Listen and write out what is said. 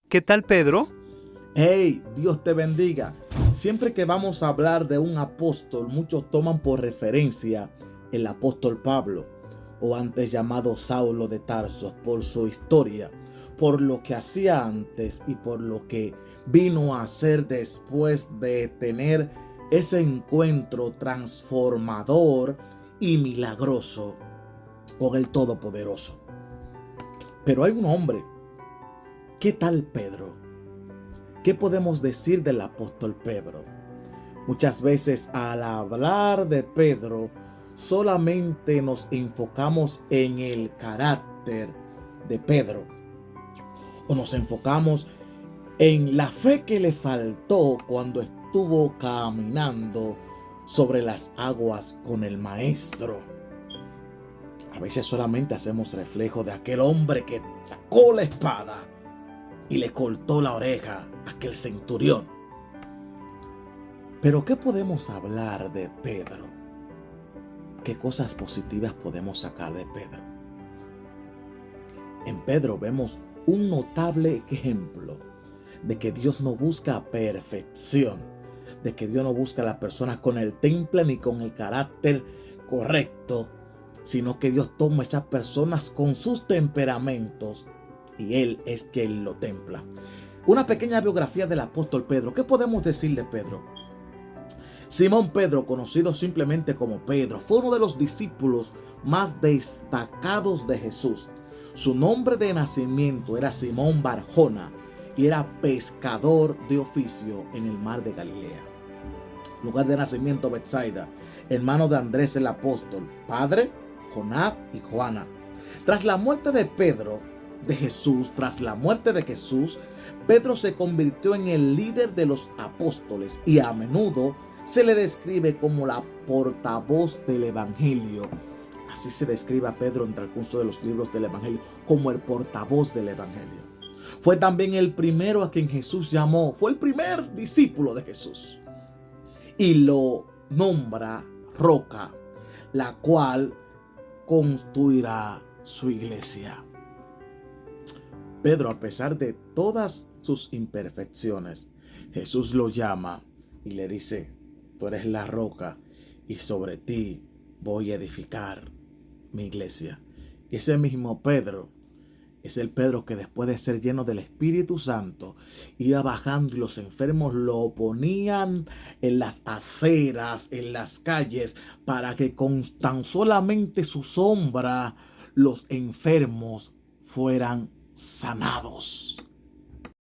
¿Qué tal, Pedro? Hey, Dios te bendiga. Siempre que vamos a hablar de un apóstol, muchos toman por referencia el apóstol Pablo, o antes llamado Saulo de Tarso, por su historia, por lo que hacía antes y por lo que vino a hacer después de tener ese encuentro transformador y milagroso con el Todopoderoso. Pero hay un hombre. ¿Qué tal Pedro? ¿Qué podemos decir del apóstol Pedro? Muchas veces al hablar de Pedro solamente nos enfocamos en el carácter de Pedro o nos enfocamos en la fe que le faltó cuando estuvo caminando sobre las aguas con el maestro. A veces solamente hacemos reflejo de aquel hombre que sacó la espada y le cortó la oreja a aquel centurión. Pero ¿qué podemos hablar de Pedro? ¿Qué cosas positivas podemos sacar de Pedro? En Pedro vemos un notable ejemplo de que Dios no busca perfección, de que Dios no busca a las personas con el temple ni con el carácter correcto, sino que Dios toma a esas personas con sus temperamentos y Él es quien lo templa. Una pequeña biografía del apóstol Pedro. ¿Qué podemos decir de Pedro? Simón Pedro, conocido simplemente como Pedro, fue uno de los discípulos más destacados de Jesús. Su nombre de nacimiento era Simón Barjona y era pescador de oficio en el mar de Galilea. Lugar de nacimiento Betsaida, hermano de Andrés el apóstol, padre Jonás y Juana. Tras la muerte de Jesús, Pedro se convirtió en el líder de los apóstoles y a menudo se le describe como la portavoz del Evangelio. Así se describe a Pedro en el transcurso de los libros del Evangelio, como el portavoz del Evangelio. Fue también el primero a quien Jesús llamó, fue el primer discípulo de Jesús. Y lo nombra roca, la cual construirá su iglesia. Pedro, a pesar de todas sus imperfecciones, Jesús lo llama y le dice: tú eres la roca y sobre ti voy a edificar mi iglesia. Y ese mismo Pedro es el Pedro que después de ser lleno del Espíritu Santo iba bajando y los enfermos lo ponían en las aceras, en las calles, para que con tan solamente su sombra los enfermos fueran sanados.